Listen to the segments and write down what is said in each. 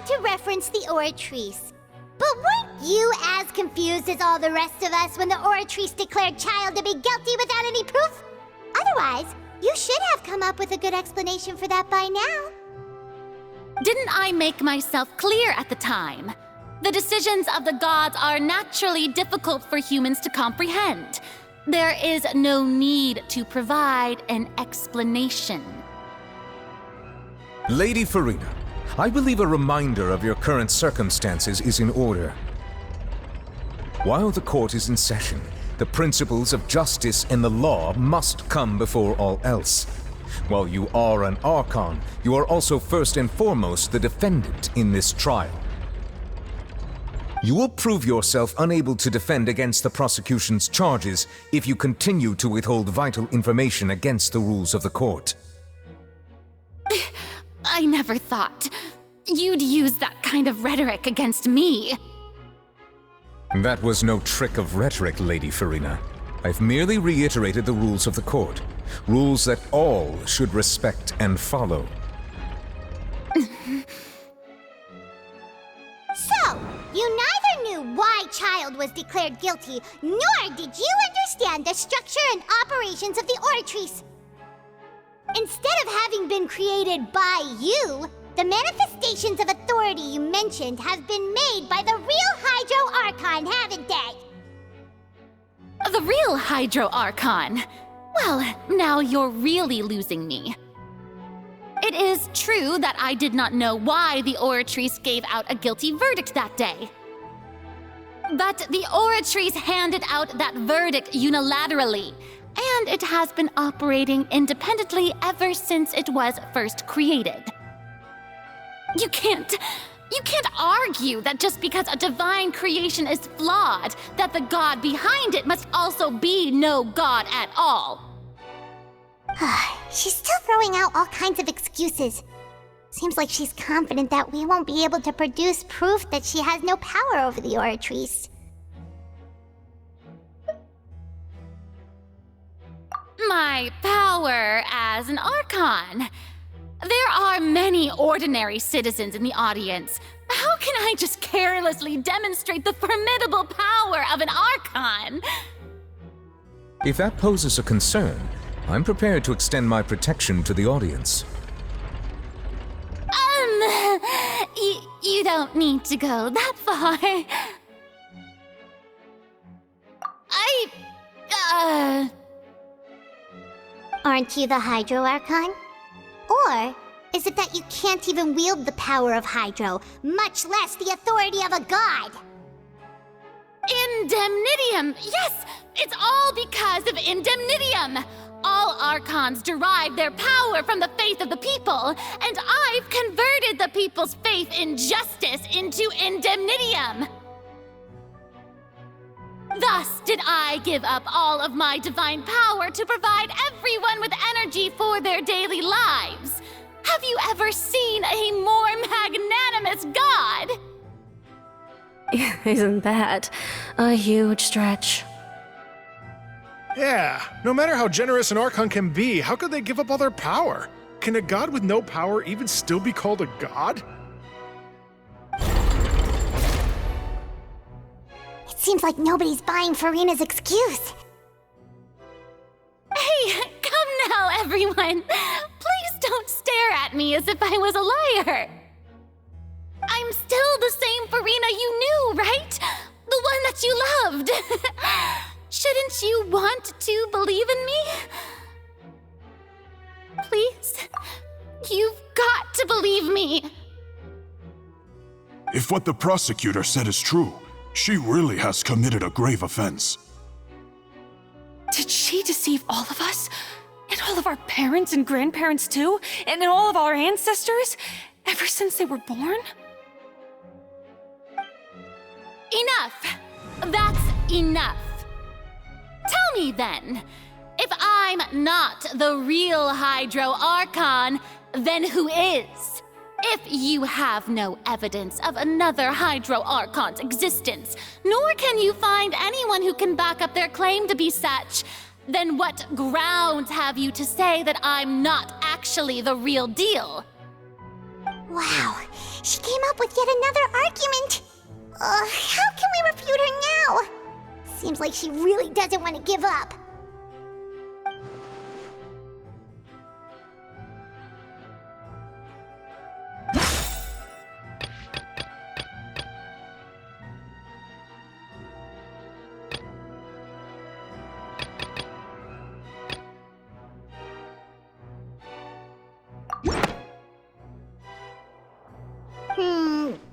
to reference the Oratrice. But weren't you as confused as all the rest of us when the Oratrice declared Child to be guilty without any proof? Otherwise, you should have come up with a good explanation for that by now. Didn't I make myself clear at the time? The decisions of the gods are naturally difficult for humans to comprehend. There is no need to provide an explanation. Lady Farina, I believe a reminder of your current circumstances is in order. While the court is in session, the principles of justice and the law must come before all else. While you are an Archon, you are also first and foremost the defendant in this trial. You will prove yourself unable to defend against the prosecution's charges if you continue to withhold vital information against the rules of the court. I never thought you'd use that kind of rhetoric against me. That was no trick of rhetoric, Lady Farina. I've merely reiterated the rules of the court. Rules that all should respect and follow. So, you neither knew why Child was declared guilty, nor did you understand the structure and operations of the Oratrice. Instead of having been created by you, the manifestations of authority you mentioned have been made by the real Hydro Archon, haven't they? The real Hydro Archon? Well, now you're really losing me. It is true that I did not know why the Oratrice gave out a guilty verdict that day. But the Oratrice handed out that verdict unilaterally, and it has been operating independently ever since it was first created. You can't argue that just because a divine creation is flawed, that the god behind it must also be no god at all. She's still throwing out all kinds of excuses. Seems like she's confident that we won't be able to produce proof that she has no power over the Oratrice. My power as an Archon. There are many ordinary citizens in the audience. How can I just carelessly demonstrate the formidable power of an Archon? If that poses a concern, I'm prepared to extend my protection to the audience. You don't need to go that far. Aren't you the Hydro Archon? Or is it that you can't even wield the power of Hydro, much less the authority of a god? Indemnitium! Yes! It's all because of Indemnitium! All Archons derive their power from the faith of the people, and I've converted the people's faith in justice into Indemnitium! Thus did I give up all of my divine power to provide everyone with energy for their daily lives. Have you ever seen a more magnanimous god? Isn't that a huge stretch? Yeah, no matter how generous an Archon can be, how could they give up all their power? Can a god with no power even still be called a god? It seems like nobody's buying Farina's excuse. Hey, come now, everyone. Please don't stare at me as if I was a liar. I'm still the same Farina you knew, right? The one that you loved. Shouldn't you want to believe in me? Please, you've got to believe me. If what the prosecutor said is true, she really has committed a grave offense. Did she deceive all of us? And all of our parents and grandparents too? And all of our ancestors? Ever since they were born? Enough! That's enough. Tell me then, if I'm not the real Hydro Archon, then who is? If you have no evidence of another Hydro Archon's existence, nor can you find anyone who can back up their claim to be such, then what grounds have you to say that I'm not actually the real deal? Wow, She came up with yet another argument. How can we refute her now? Seems like she really doesn't want to give up.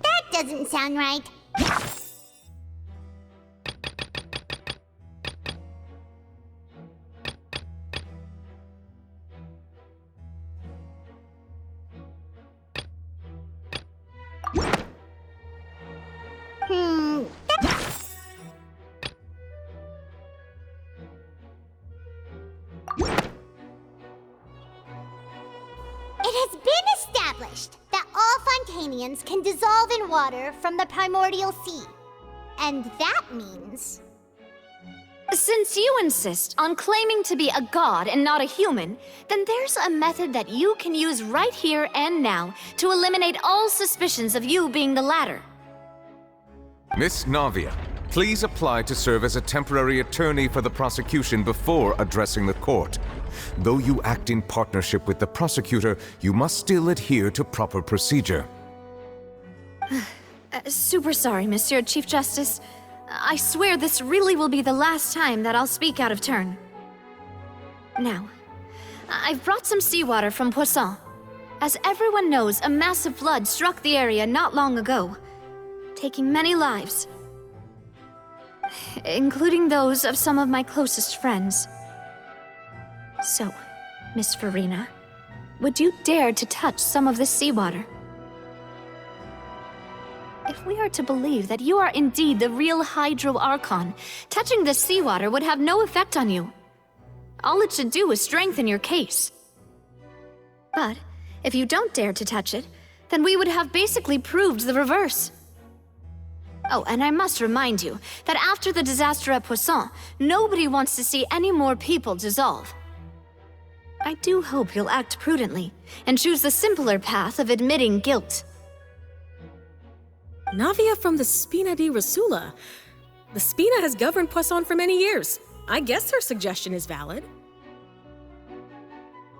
That doesn't sound right. It has been established that all Fontanians can dissolve in water from the primordial sea. And that means... Since you insist on claiming to be a god and not a human, then there's a method that you can use right here and now to eliminate all suspicions of you being the latter. Miss Navia, please apply to serve as a temporary attorney for the prosecution before addressing the court. Though you act in partnership with the prosecutor, you must still adhere to proper procedure. Super sorry, Monsieur Chief Justice. I swear this really will be the last time that I'll speak out of turn. Now, I've brought some seawater from Poisson. As everyone knows, a massive flood struck the area not long ago, taking many lives, including those of some of my closest friends. So, Miss Farina, would you dare to touch some of this seawater? If we are to believe that you are indeed the real Hydro Archon, touching this seawater would have no effect on you. All it should do is strengthen your case. But if you don't dare to touch it, then we would have basically proved the reverse. Oh, and I must remind you that after the disaster at Poisson, nobody wants to see any more people dissolve. I do hope you'll act prudently and choose the simpler path of admitting guilt. Navia from the Spina di Rasula. The Spina has governed Poisson for many years. I guess her suggestion is valid.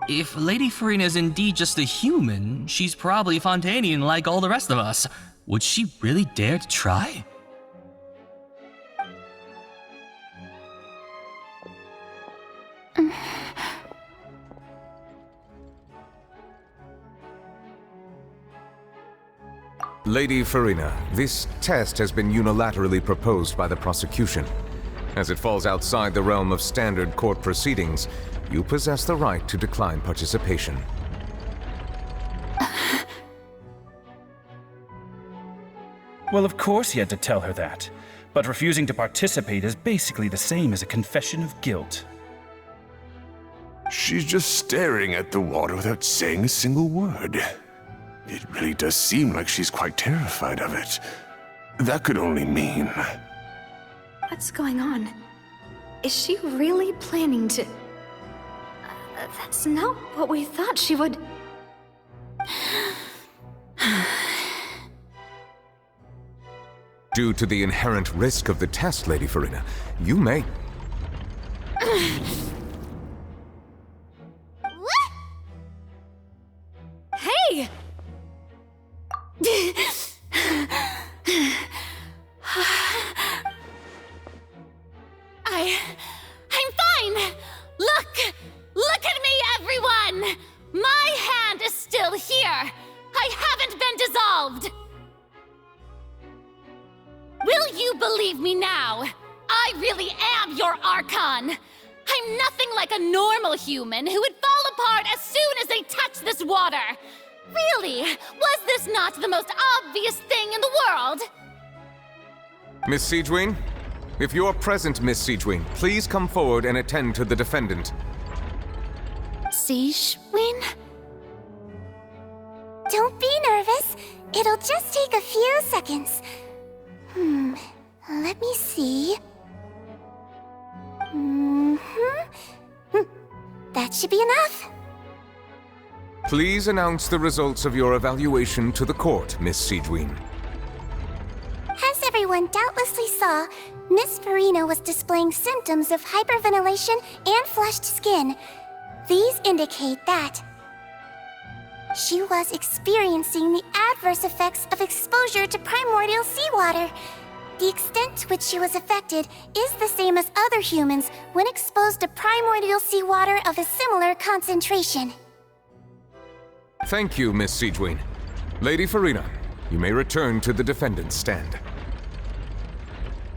If Lady Farina is indeed just a human, she's probably Fontanian like all the rest of us. Would she really dare to try? Lady Farina, this test has been unilaterally proposed by the prosecution. As it falls outside the realm of standard court proceedings, you possess the right to decline participation. Well, of course he had to tell her that. But refusing to participate is basically the same as a confession of guilt. She's just staring at the water without saying a single word. It really does seem like she's quite terrified of it. That could only mean... What's going on? Is she really planning to... That's not what we thought she would... Due to the inherent risk of the test, Lady Farina, you may... What? Hey! I'm fine! Look at me, everyone! My hand is still here! I haven't been dissolved! Will you believe me now? I really am your Archon! I'm nothing like a normal human who would fall apart as soon as they touch this water! Really? Was this not the most obvious thing in the world? Miss Siegewin? If you're present, Miss Siegewin, please come forward and attend to the defendant. Siegewin? Don't be nervous. It'll just take a few seconds. Let me see. That should be enough. Please announce the results of your evaluation to the court, Miss Sigewinne. As everyone doubtlessly saw, Miss Farina was displaying symptoms of hyperventilation and flushed skin. These indicate that she was experiencing the adverse effects of exposure to primordial seawater. The extent to which she was affected is the same as other humans when exposed to primordial seawater of a similar concentration. Thank you, Miss Sigewinne. Lady Farina, you may return to the defendant's stand.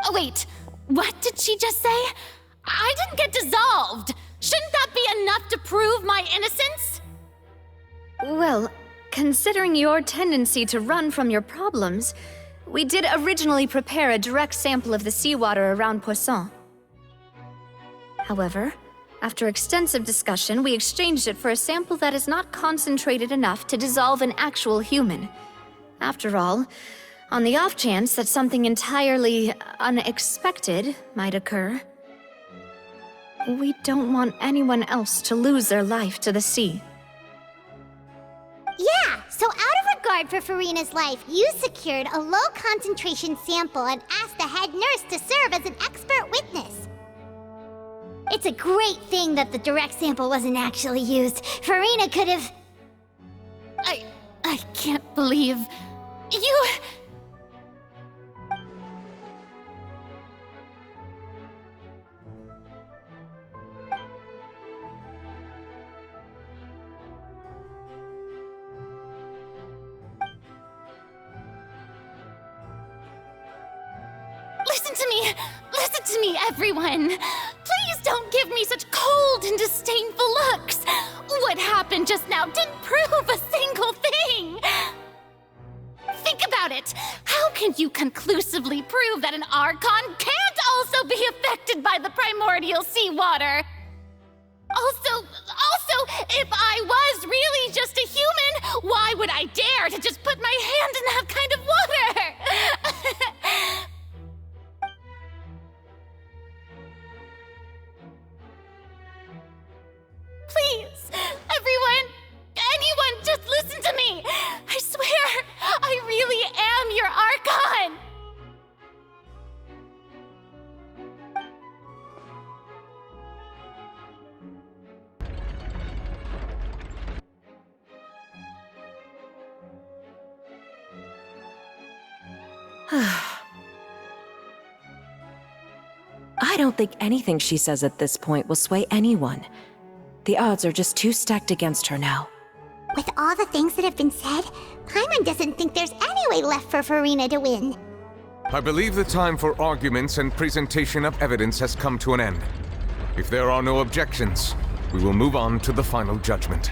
Oh, wait. What did she just say? I didn't get dissolved. Shouldn't that be enough to prove my innocence? Well, considering your tendency to run from your problems, we did originally prepare a direct sample of the seawater around Poisson. However, after extensive discussion, we exchanged it for a sample that is not concentrated enough to dissolve an actual human. After all, on the off chance that something entirely unexpected might occur, we don't want anyone else to lose their life to the sea. Yeah, so out of regard for Farina's life, you secured a low-concentration sample and asked the head nurse to serve as an expert witness. It's a great thing that the direct sample wasn't actually used. Farina could have... I can't believe... You... Listen to me, everyone! Please don't give me such cold and disdainful looks! What happened just now didn't prove a single thing! Think about it! How can you conclusively prove that an Archon can't also be affected by the primordial seawater? Also, if I was really just a human, why would I dare to just put my hand in that kind of water? Please, anyone, just listen to me! I swear, I really am your Archon! I don't think anything she says at this point will sway anyone. The odds are just too stacked against her now. With all the things that have been said, Paimon doesn't think there's any way left for Farina to win. I believe the time for arguments and presentation of evidence has come to an end. If there are no objections, we will move on to the final judgment.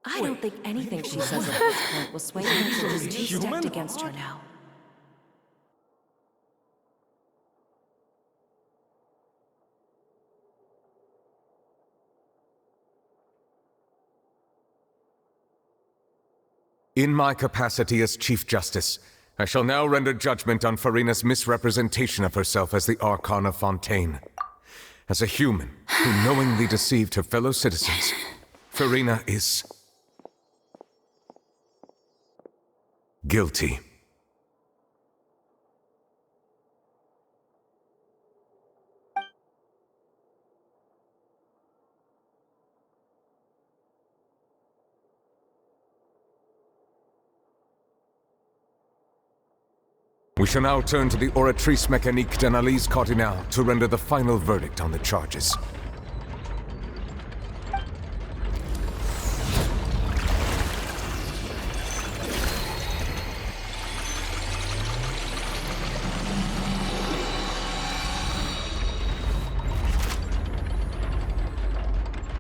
I don't think anything she says at this point will sway anyone. She's too stacked against her now. In my capacity as Chief Justice, I shall now render judgment on Farina's misrepresentation of herself as the Archon of Fontaine. As a human who knowingly deceived her fellow citizens, Farina is... guilty. We shall now turn to the Oratrice Mécanique d'Analyse Cardinale to render the final verdict on the charges.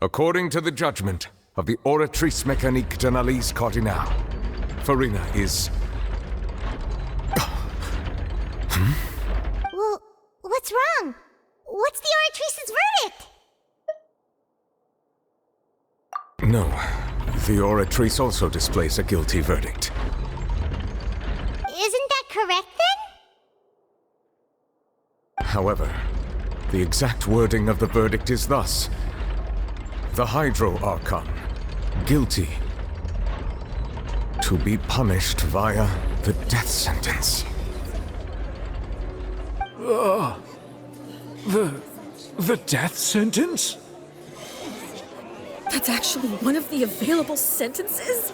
According to the judgment of the Oratrice Mécanique d'Analyse Cardinale, Farina is... Well, what's wrong? What's the Oratrice's verdict? No, the Oratrice also displays a guilty verdict. Isn't that correct then? However, the exact wording of the verdict is thus: the Hydro Archon, guilty, to be punished via the death sentence. The death sentence? That's actually one of the available sentences?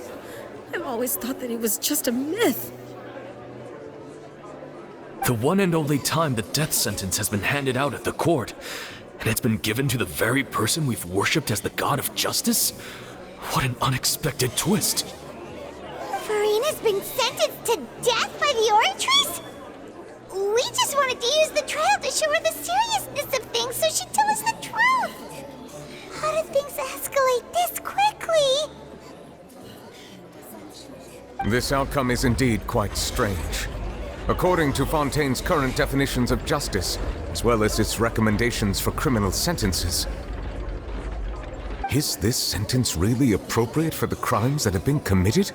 I've always thought that it was just a myth. The one and only time the death sentence has been handed out at the court, and it's been given to the very person we've worshipped as the god of justice? What an unexpected twist. Farina's been sentenced to death by the Oratrice? We just wanted to use the trial to show her the seriousness of things so she'd tell us the truth. How did things escalate this quickly? This outcome is indeed quite strange. According to Fontaine's current definitions of justice, as well as its recommendations for criminal sentences, is this sentence really appropriate for the crimes that have been committed?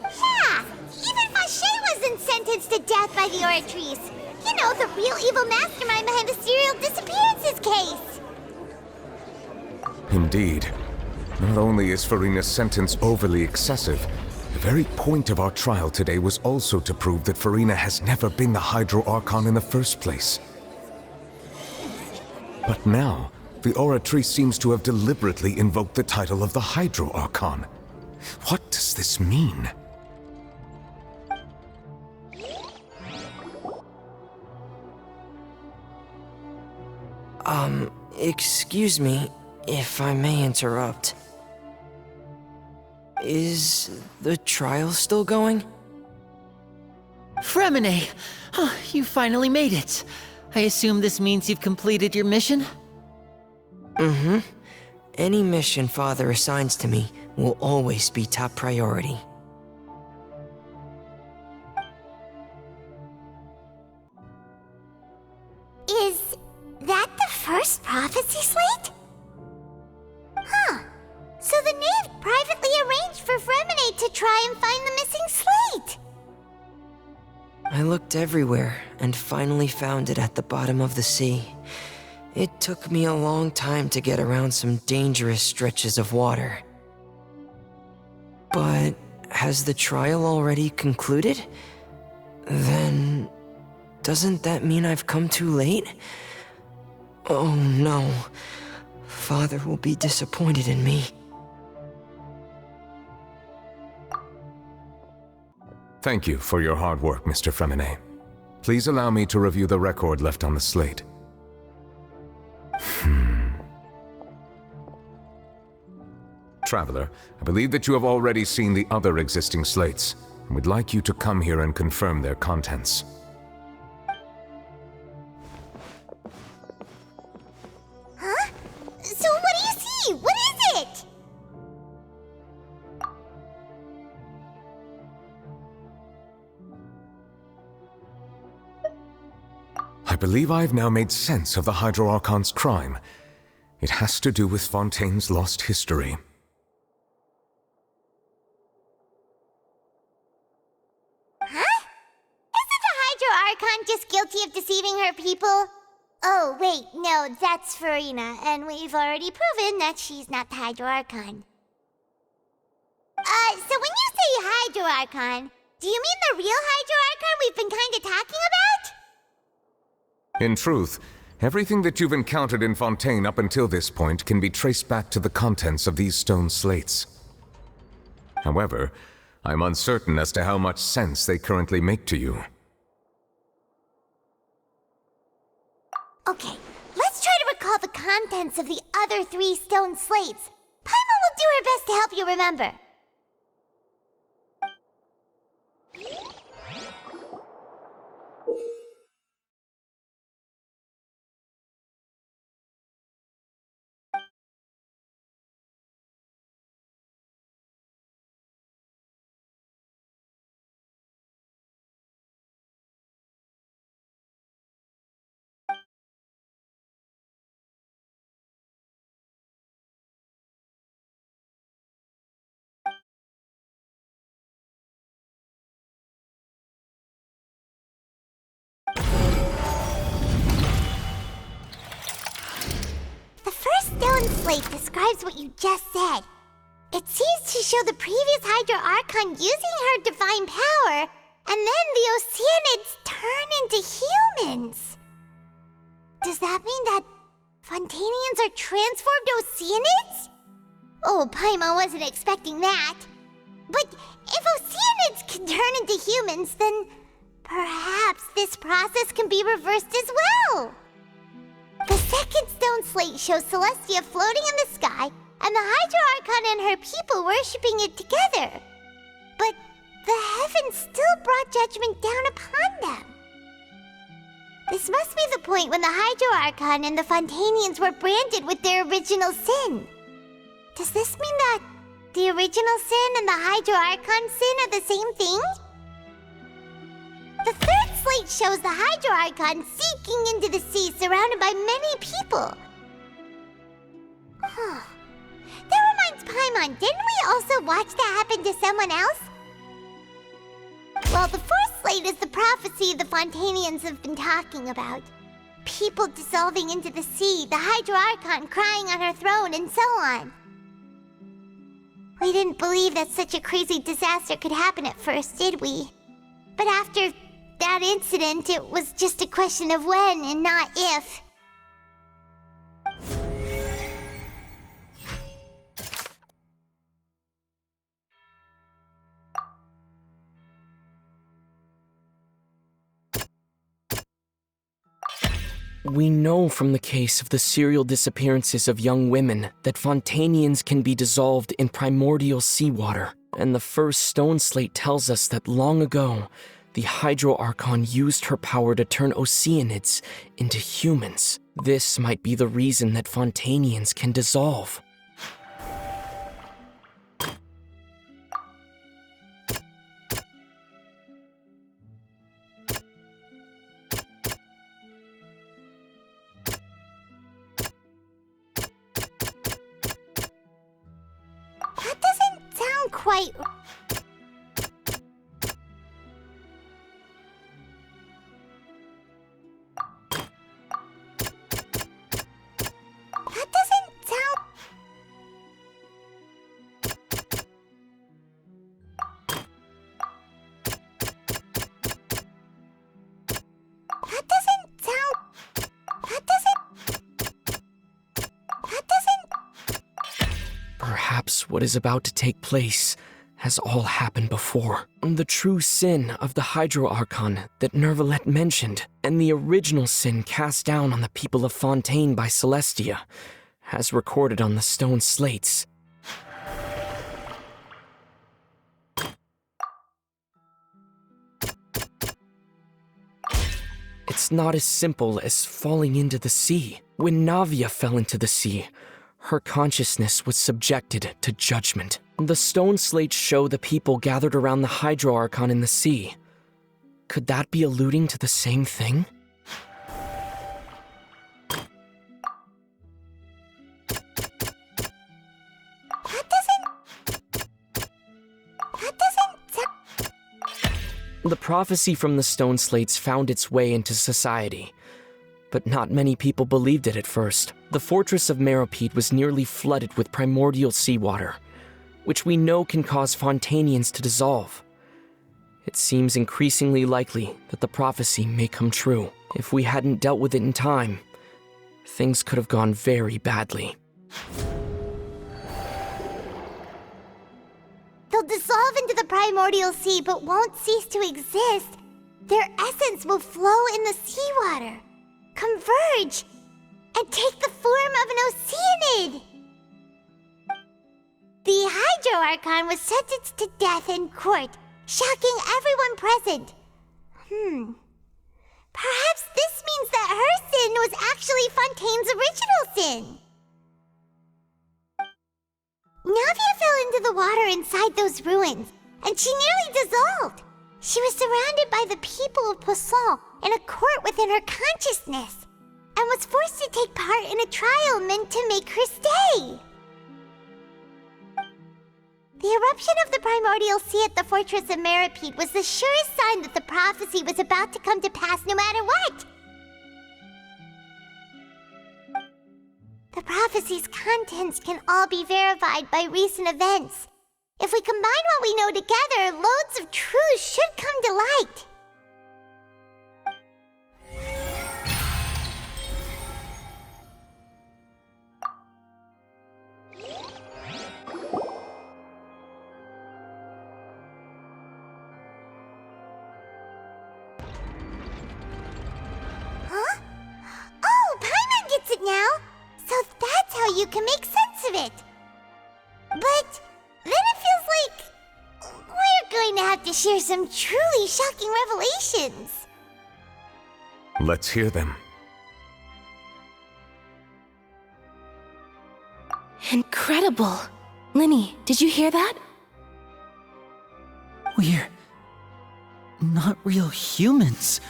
Yeah, even Fauché wasn't sentenced to death by the Oratrice. You know, the real evil mastermind behind the serial disappearances case. Indeed. Not only is Farina's sentence overly excessive, the very point of our trial today was also to prove that Farina has never been the Hydro Archon in the first place. But now, the Oratrice seems to have deliberately invoked the title of the Hydro Archon. What does this mean? Excuse me, if I may interrupt. Is the trial still going? Fremine! Oh, you finally made it. I assume this means you've completed your mission? Mm-hmm. Any mission Father assigns to me will always be top priority. Is that the first prophecy slate? Huh. So the knave privately arranged for Fremine to try and find the missing slate. I looked everywhere and finally found it at the bottom of the sea. It took me a long time to get around some dangerous stretches of water. But has the trial already concluded? Then doesn't that mean I've come too late? Oh no. Father will be disappointed in me. Thank you for your hard work, Mr. Fremine. Please allow me to review the record left on the slate. Traveler, I believe that you have already seen the other existing slates, and would like you to come here and confirm their contents. Huh? So what do you see? What is it? I believe I've now made sense of the Hydro Archon's crime. It has to do with Fontaine's lost history. Huh? Isn't the Hydro Archon just guilty of deceiving her people? Oh, wait, no, that's Farina, and we've already proven that she's not the Hydro Archon. So when you say Hydro Archon, do you mean the real Hydro Archon we've been kinda talking about? In truth, everything that you've encountered in Fontaine up until this point can be traced back to the contents of these stone slates. However, I'm uncertain as to how much sense they currently make to you. Okay, let's try to recall the contents of the other 3 stone slates. Paimon will do her best to help you remember. slate describes what you just said. It seems to show the previous Hydro Archon using her divine power, and then the Oceanids turn into humans. Does that mean that Fontanians are transformed Oceanids? Oh, Paimon wasn't expecting that. But if Oceanids can turn into humans, then perhaps this process can be reversed as well. The second stone slate shows Celestia floating in the sky, and the Hydro Archon and her people worshipping it together. But the heavens still brought judgment down upon them. This must be the point when the Hydro Archon and the Fontanians were branded with their original sin. Does this mean that the original sin and the Hydro Archon sin are the same thing? The third slate shows the Hydro Archon sinking into the sea surrounded by many people. That reminds Paimon, didn't we also watch that happen to someone else? Well, the fourth slate is the prophecy the Fontanians have been talking about. People dissolving into the sea, the Hydro Archon crying on her throne, and so on. We didn't believe that such a crazy disaster could happen at first, did we? But after that incident, it was just a question of when and not if. We know from the case of the serial disappearances of young women that Fontanians can be dissolved in primordial seawater, and the first stone slate tells us that long ago, the Hydro Archon used her power to turn Oceanids into humans. This might be the reason that Fontanians can dissolve. That doesn't sound quite... That doesn't sound... That doesn't sound... That doesn't... That doesn't... Perhaps what is about to take place has all happened before. The true sin of the Hydro Archon that Nervalette mentioned, and the original sin cast down on the people of Fontaine by Celestia, as recorded on the stone slates. It's not as simple as falling into the sea. When Navia fell into the sea, her consciousness was subjected to judgment. The stone slates show the people gathered around the Hydro Archon in the sea. Could that be alluding to the same thing? The prophecy from the stone slates found its way into society, but not many people believed it at first. The fortress of Meropide was nearly flooded with primordial seawater, which we know can cause Fontanians to dissolve. It seems increasingly likely that the prophecy may come true. If we hadn't dealt with it in time, things could have gone very badly. They'll dissolve into the primordial sea but won't cease to exist. Their essence will flow in the seawater, converge, and take the form of an Oceanid. The Hydro Archon was sentenced to death in court, shocking everyone present. Perhaps this means that her sin was actually Fontaine's original sin. Navia fell into the water inside those ruins, and she nearly dissolved. She was surrounded by the people of Poisson in a court within her consciousness, and was forced to take part in a trial meant to make her stay. The eruption of the primordial sea at the fortress of Meropide was the surest sign that the prophecy was about to come to pass no matter what. The prophecy's contents can all be verified by recent events. If we combine what we know together, loads of truths should come to light. Huh? Oh, Paimon gets it now! So that's how you can make sense of it. But then it feels like we're going to have to share some truly shocking revelations. Let's hear them. Incredible. Linny, did you hear that? We're not real humans.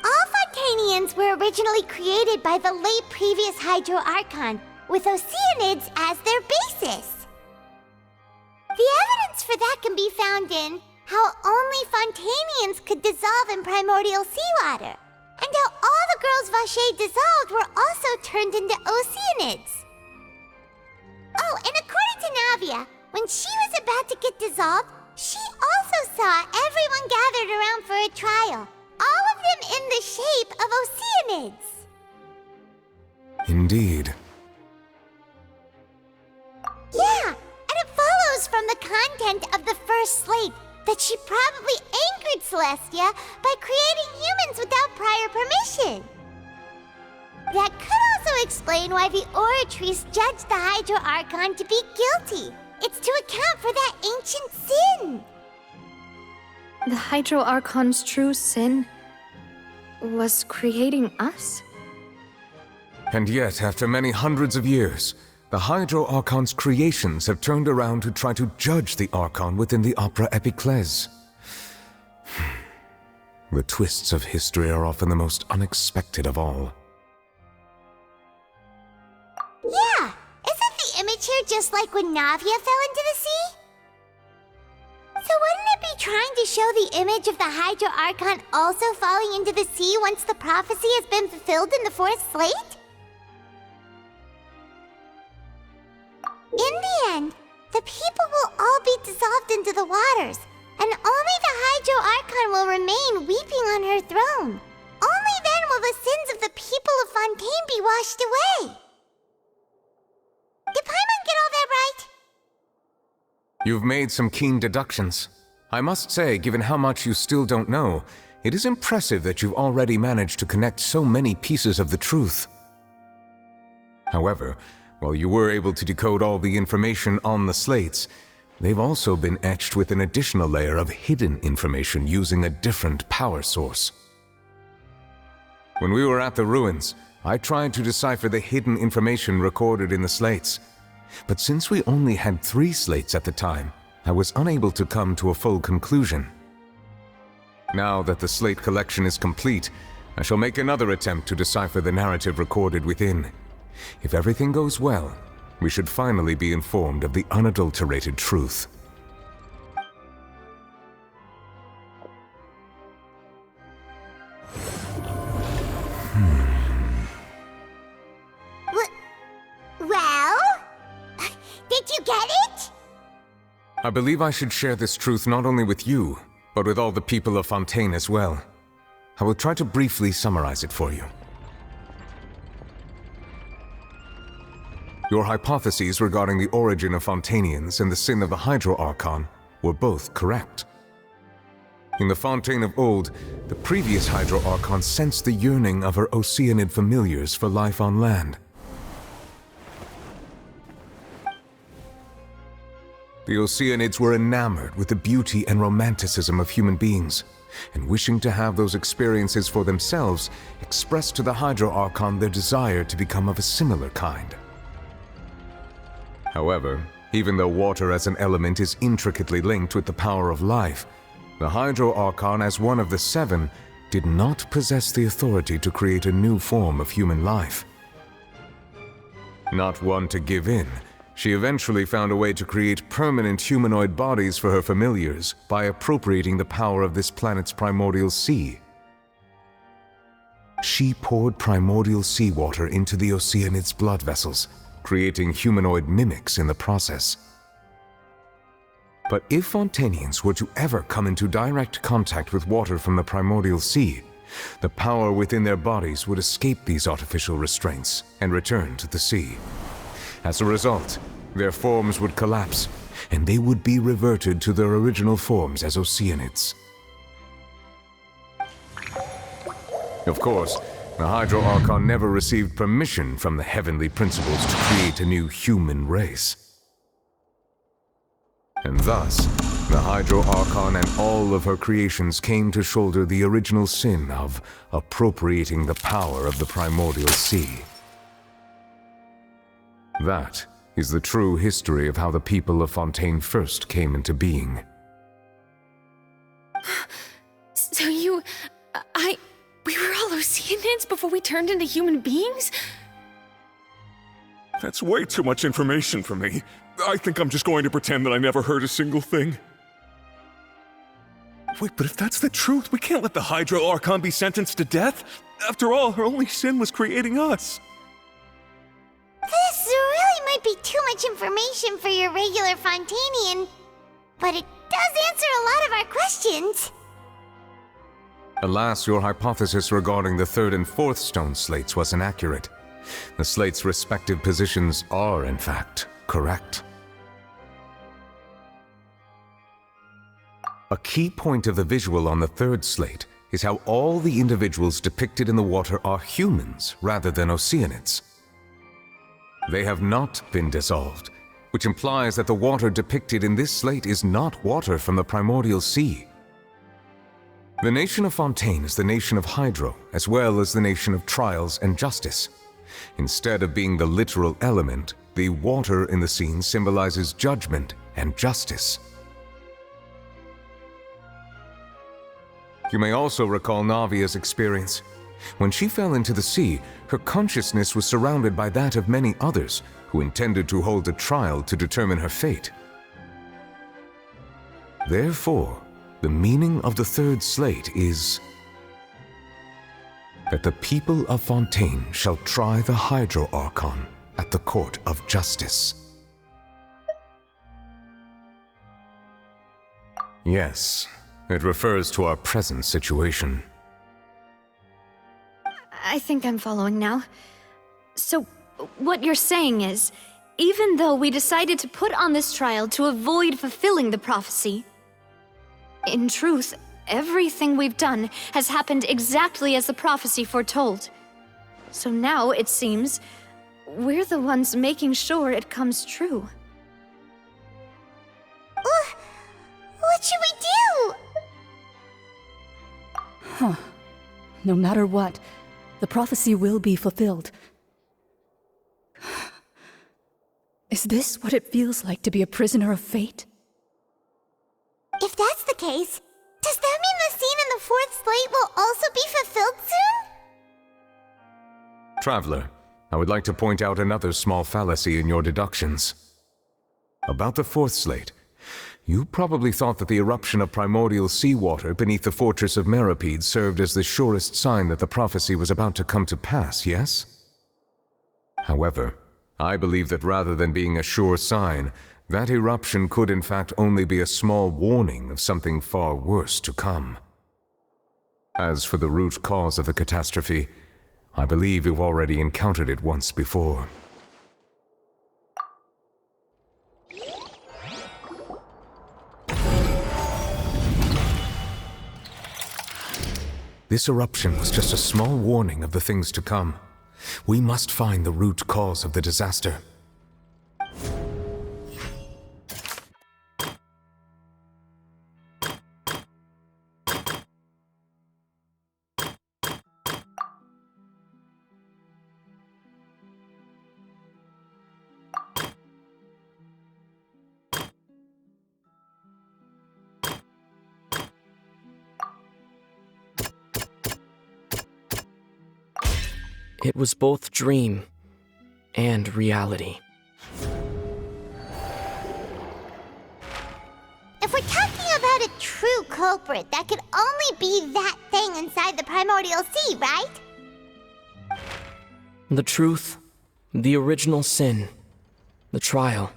All Fontanians were originally created by the late previous Hydro Archon, with Oceanids as their basis. The evidence for that can be found in how only Fontanians could dissolve in primordial seawater, and how all the girls Vacher dissolved were also turned into Oceanids. Oh, and according to Navia, when she was about to get dissolved, she also saw everyone gathered around for a trial, all of them in the shape of Oceanids. Indeed. Yeah, and it follows from the content of the first slate that she probably angered Celestia by creating humans without prior permission. That could also explain why the Oratrice judged the Hydro Archon to be guilty. It's to account for that ancient sin. The Hydro Archon's true sin was creating us? And yet, after many hundreds of years, the Hydro Archon's creations have turned around to try to judge the Archon within the Opera Epiclese. The twists of history are often the most unexpected of all. Yeah, isn't the image here just like when Navia fell into the sea? So wouldn't it be trying to show the image of the Hydro Archon also falling into the sea once the prophecy has been fulfilled in the fourth slate? In the end, the people will all be dissolved into the waters, and only the Hydro Archon will remain weeping on her throne. Only then will the sins of the people of Fontaine be washed away. Did Paimon get all that right? You've made some keen deductions. I must say, given how much you still don't know, it is impressive that you've already managed to connect so many pieces of the truth. However, while you were able to decode all the information on the slates, they've also been etched with an additional layer of hidden information using a different power source. When we were at the ruins, I tried to decipher the hidden information recorded in the slates. But since we only had 3 slates at the time, I was unable to come to a full conclusion. Now that the slate collection is complete, I shall make another attempt to decipher the narrative recorded within. If everything goes well, we should finally be informed of the unadulterated truth. Well? Did you get it? I believe I should share this truth not only with you, but with all the people of Fontaine as well. I will try to briefly summarize it for you. Your hypotheses regarding the origin of Fontanians and the sin of the Hydro Archon were both correct. In the Fontaine of old, the previous Hydro Archon sensed the yearning of her Oceanid familiars for life on land. The Oceanids were enamored with the beauty and romanticism of human beings, and wishing to have those experiences for themselves, expressed to the Hydro Archon their desire to become of a similar kind. However, even though water as an element is intricately linked with the power of life, the Hydro Archon, as one of the 7, did not possess the authority to create a new form of human life. Not one to give in, she eventually found a way to create permanent humanoid bodies for her familiars by appropriating the power of this planet's primordial sea. She poured primordial seawater into the Oceanid's blood vessels, creating humanoid mimics in the process. But if Fontanians were to ever come into direct contact with water from the primordial sea, the power within their bodies would escape these artificial restraints and return to the sea. As a result, their forms would collapse, and they would be reverted to their original forms as Oceanids. Of course, the Hydro Archon never received permission from the heavenly principles to create a new human race. And thus, the Hydro Archon and all of her creations came to shoulder the original sin of appropriating the power of the primordial sea. That is the true history of how the people of Fontaine first came into being. So we were all Oceanids before we turned into human beings? That's way too much information for me. I think I'm just going to pretend that I never heard a single thing. Wait, but if that's the truth, we can't let the Hydro Archon be sentenced to death. After all, her only sin was creating us. This really might be too much information for your regular Fontanian, but it does answer a lot of our questions. Alas, your hypothesis regarding the third and fourth stone slates was inaccurate. The slates' respective positions are, in fact, correct. A key point of the visual on the third slate is how all the individuals depicted in the water are humans rather than Oceanids. They have not been dissolved, which implies that the water depicted in this slate is not water from the primordial sea. The nation of Fontaine is the nation of Hydro, as well as the nation of trials and justice. Instead of being the literal element, the water in the scene symbolizes judgment and justice. You may also recall Navia's experience. When she fell into the sea, her consciousness was surrounded by that of many others who intended to hold a trial to determine her fate. Therefore, the meaning of the third slate is that the people of Fontaine shall try the Hydro Archon at the court of justice. Yes, it refers to our present situation. I think I'm following now. So, what you're saying is, even though we decided to put on this trial to avoid fulfilling the prophecy, in truth, everything we've done has happened exactly as the prophecy foretold. So now, it seems, we're the ones making sure it comes true. What should we do? Huh. No matter what, the prophecy will be fulfilled. Is this what it feels like to be a prisoner of fate? If that's the case, does that mean the scene in the fourth slate will also be fulfilled soon? Traveler, I would like to point out another small fallacy in your deductions. About the fourth slate, you probably thought that the eruption of primordial seawater beneath the fortress of Meripede served as the surest sign that the prophecy was about to come to pass, yes? However, I believe that rather than being a sure sign, that eruption could in fact only be a small warning of something far worse to come. As for the root cause of the catastrophe, I believe you've already encountered it once before. This eruption was just a small warning of the things to come. We must find the root cause of the disaster. It was both dream and reality. If we're talking about a true culprit, that could only be that thing inside the primordial sea, right? The truth, the original sin, the trial,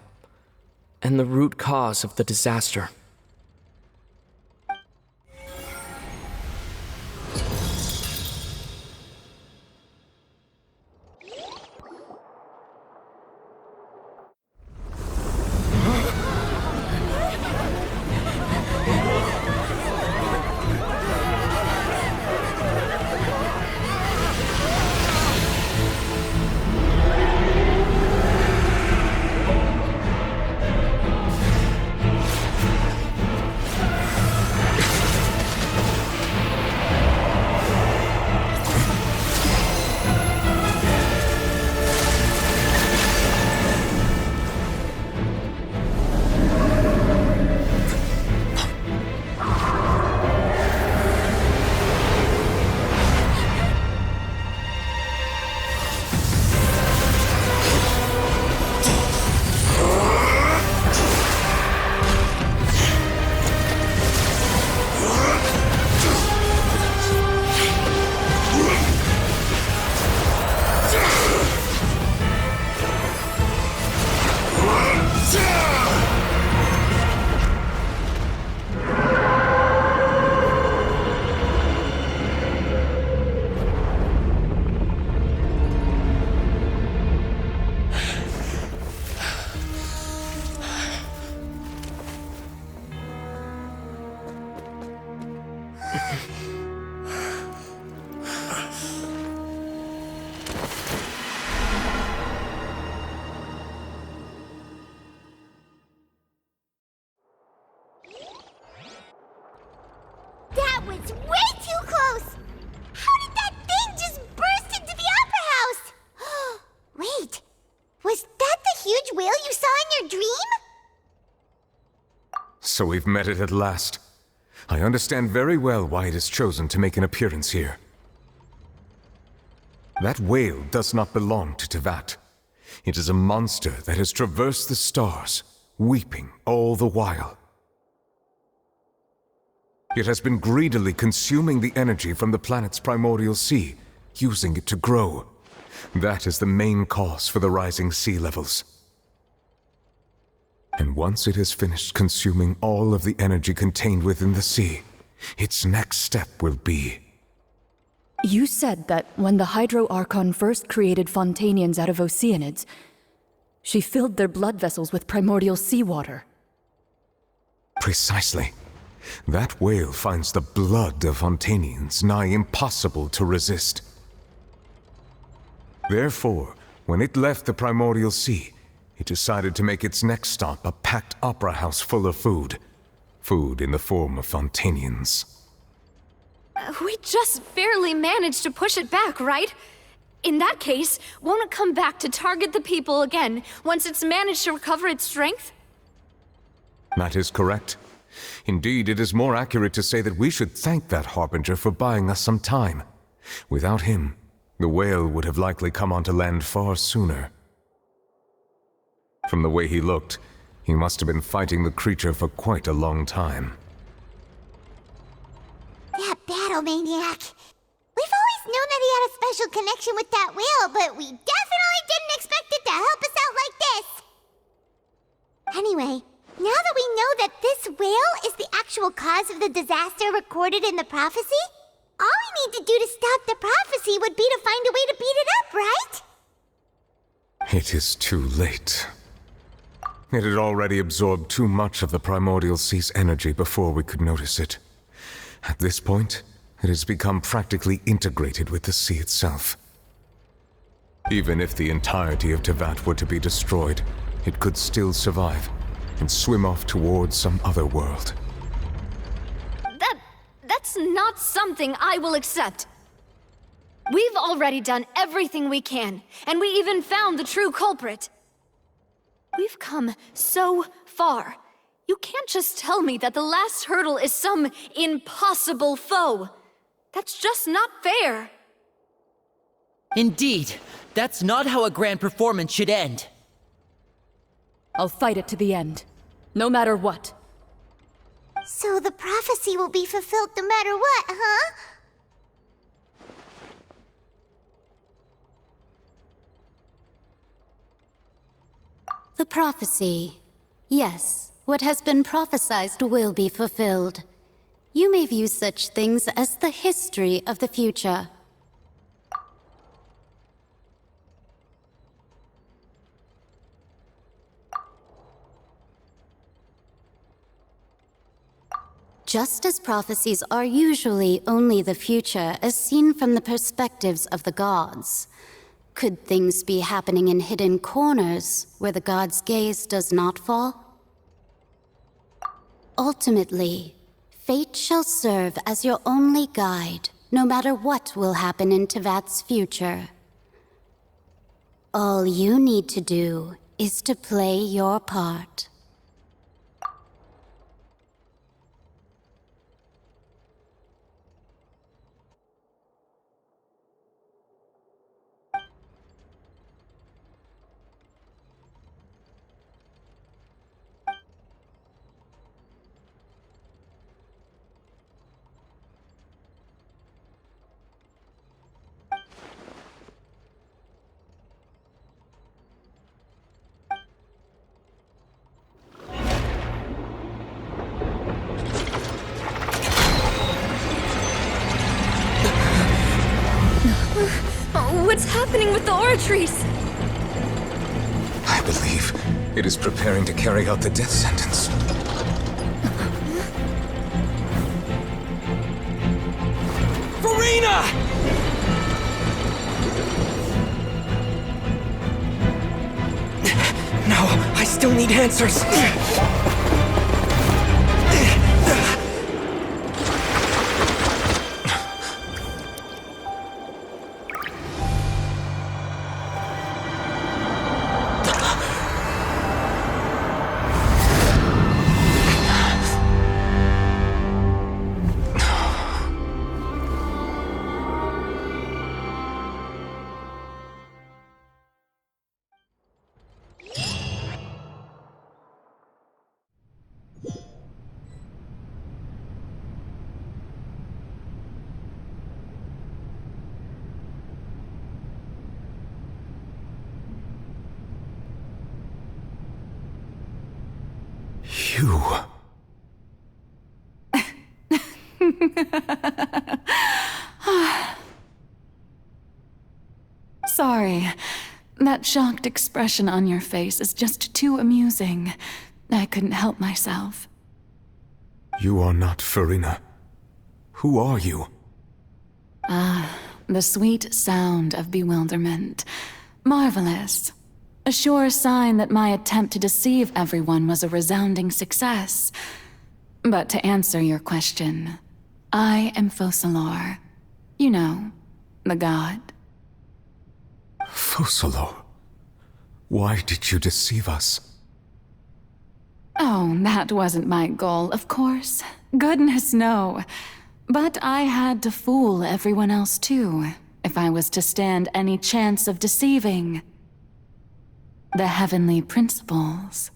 and the root cause of the disaster. That was way too close! How did that thing just burst into the Opera House? Wait, was that the huge whale you saw in your dream? So we've met it at last. I understand very well why it has chosen to make an appearance here. That whale does not belong to Tevat. It is a monster that has traversed the stars, weeping all the while. It has been greedily consuming the energy from the planet's primordial sea, using it to grow. That is the main cause for the rising sea levels. And once it has finished consuming all of the energy contained within the sea, its next step will be... You said that when the Hydro Archon first created Fontanians out of Oceanids, she filled their blood vessels with primordial seawater. Precisely. That whale finds the blood of Fontanians nigh impossible to resist. Therefore, when it left the primordial sea, it decided to make its next stop a packed opera house full of food. Food in the form of Fontanians. We just barely managed to push it back, right? In that case, won't it come back to target the people again once it's managed to recover its strength? That is correct. Indeed, it is more accurate to say that we should thank that Harbinger for buying us some time. Without him, the whale would have likely come onto land far sooner. From the way he looked, he must have been fighting the creature for quite a long time. That battle maniac. We've always known that he had a special connection with that whale, but we definitely didn't expect it to help us out like this. Anyway, now that we know that this whale is the actual cause of the disaster recorded in the prophecy, all we need to do to stop the prophecy would be to find a way to beat it up, right? It is too late. It had already absorbed too much of the primordial sea's energy before we could notice it. At this point, it has become practically integrated with the sea itself. Even if the entirety of Tevat were to be destroyed, it could still survive and swim off towards some other world. That's not something I will accept. We've already done everything we can, and we even found the true culprit. We've come so far. You can't just tell me that the last hurdle is some impossible foe. That's just not fair. Indeed, that's not how a grand performance should end. I'll fight it to the end, no matter what. So the prophecy will be fulfilled no matter what, huh? Prophecy. Yes, what has been prophesied will be fulfilled. You may view such things as the history of the future. Just as prophecies are usually only the future as seen from the perspectives of the gods, could things be happening in hidden corners where the gods' gaze does not fall? Ultimately, fate shall serve as your only guide, no matter what will happen in Tevat's future. All you need to do is to play your part. What's happening with the oratories? I believe it is preparing to carry out the death sentence. Farina! No, I still need answers. You... Sorry. That shocked expression on your face is just too amusing. I couldn't help myself. You are not Farina. Who are you? The sweet sound of bewilderment. Marvelous. A sure sign that my attempt to deceive everyone was a resounding success. But to answer your question, I am Focalor. You know, the god. Focalor? Why did you deceive us? Oh, that wasn't my goal, of course. Goodness, no. But I had to fool everyone else too, if I was to stand any chance of deceiving the heavenly principles.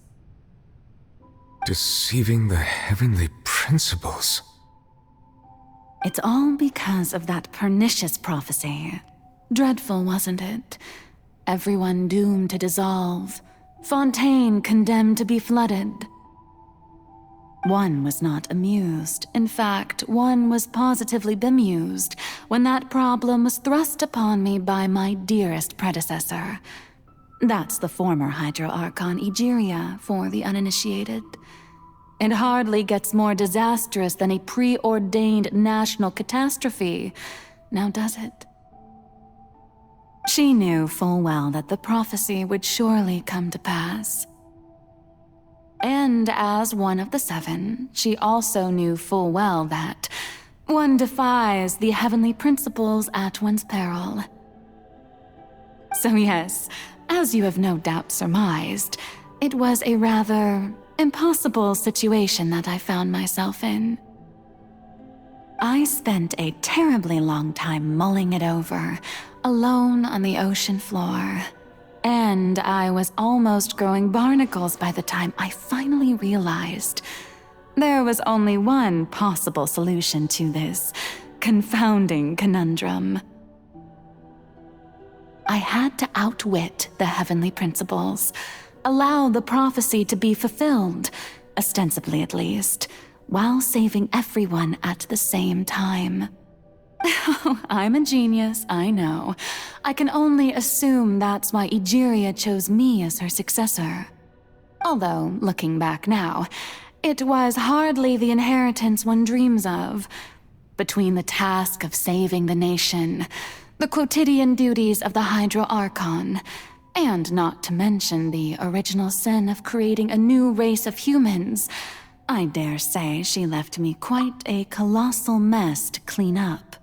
Deceiving the heavenly principles? It's all because of that pernicious prophecy. Dreadful, wasn't it? Everyone doomed to dissolve. Fontaine condemned to be flooded. One was not amused. In fact, one was positively bemused when that problem was thrust upon me by my dearest predecessor. That's the former Hydro Archon Egeria for the uninitiated. It hardly gets more disastrous than a preordained national catastrophe, now does it? She knew full well that the prophecy would surely come to pass. And as one of the seven, she also knew full well that one defies the heavenly principles at one's peril. So yes, as you have no doubt surmised, it was a rather impossible situation that I found myself in. I spent a terribly long time mulling it over, alone on the ocean floor. And I was almost growing barnacles by the time I finally realized there was only one possible solution to this confounding conundrum. I had to outwit the heavenly principles, allow the prophecy to be fulfilled, ostensibly at least, while saving everyone at the same time. I'm a genius, I know. I can only assume that's why Egeria chose me as her successor. Although, looking back now, it was hardly the inheritance one dreams of. Between the task of saving the nation, the quotidian duties of the Hydro Archon, and not to mention the original sin of creating a new race of humans, I dare say she left me quite a colossal mess to clean up.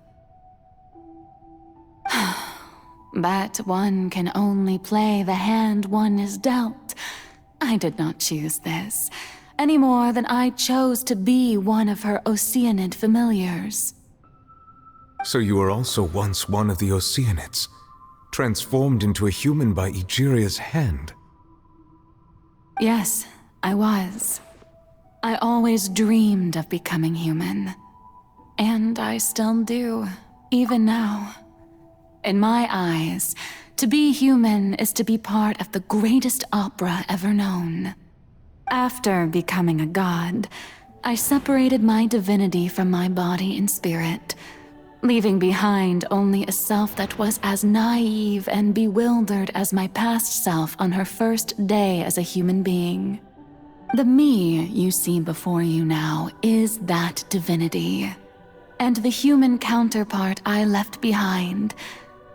But one can only play the hand one is dealt. I did not choose this, any more than I chose to be one of her Oceanid familiars. So you were also once one of the Oceanids, transformed into a human by Egeria's hand? Yes, I was. I always dreamed of becoming human. And I still do, even now. In my eyes, to be human is to be part of the greatest opera ever known. After becoming a god, I separated my divinity from my body and spirit, leaving behind only a self that was as naive and bewildered as my past self on her first day as a human being. The me you see before you now is that divinity, and the human counterpart I left behind,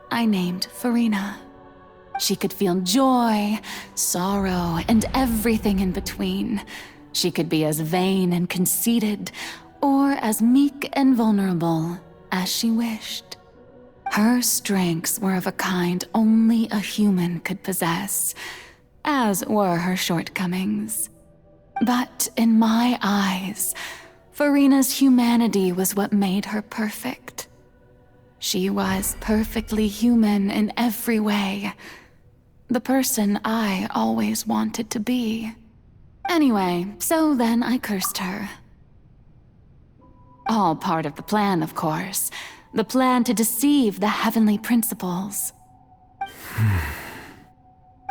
I named Farina. She could feel joy, sorrow, and everything in between. She could be as vain and conceited, or as meek and vulnerable as she wished. Her strengths were of a kind only a human could possess, as were her shortcomings. But in my eyes, Farina's humanity was what made her perfect. She was perfectly human in every way. The person I always wanted to be. Anyway, so then I cursed her. All part of the plan, of course. The plan to deceive the heavenly principles.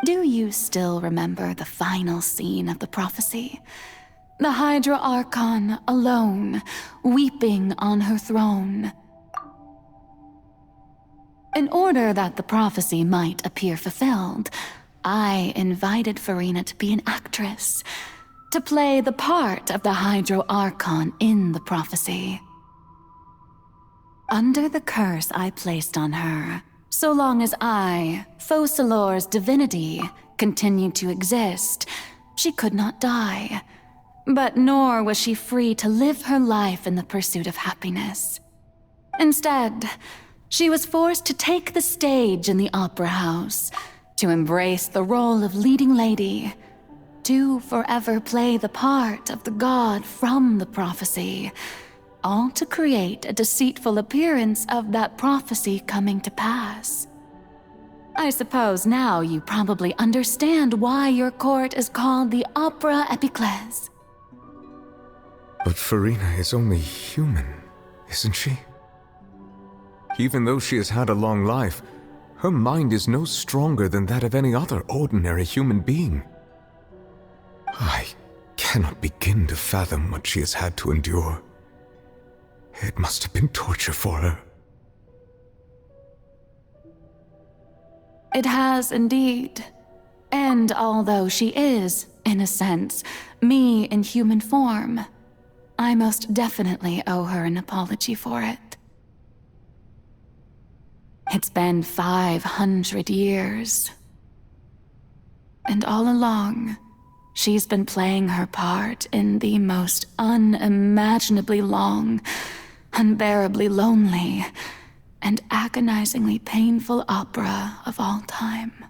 Do you still remember the final scene of the prophecy? The Hydra Archon alone, weeping on her throne. In order that the prophecy might appear fulfilled, I invited Farina to be an actress, to play the part of the Hydro Archon in the prophecy. Under the curse I placed on her, so long as I, Focalor's divinity, continued to exist, she could not die. But nor was she free to live her life in the pursuit of happiness. Instead, she was forced to take the stage in the opera house, to embrace the role of leading lady, to forever play the part of the god from the prophecy, all to create a deceitful appearance of that prophecy coming to pass. I suppose now you probably understand why your court is called the Opera Epiclese. But Farina is only human, isn't she? Even though she has had a long life, her mind is no stronger than that of any other ordinary human being. I cannot begin to fathom what she has had to endure. It must have been torture for her. It has indeed. And although she is, in a sense, me in human form, I most definitely owe her an apology for it. It's been 500 years. And all along, she's been playing her part in the most unimaginably long, unbearably lonely, and agonizingly painful opera of all time.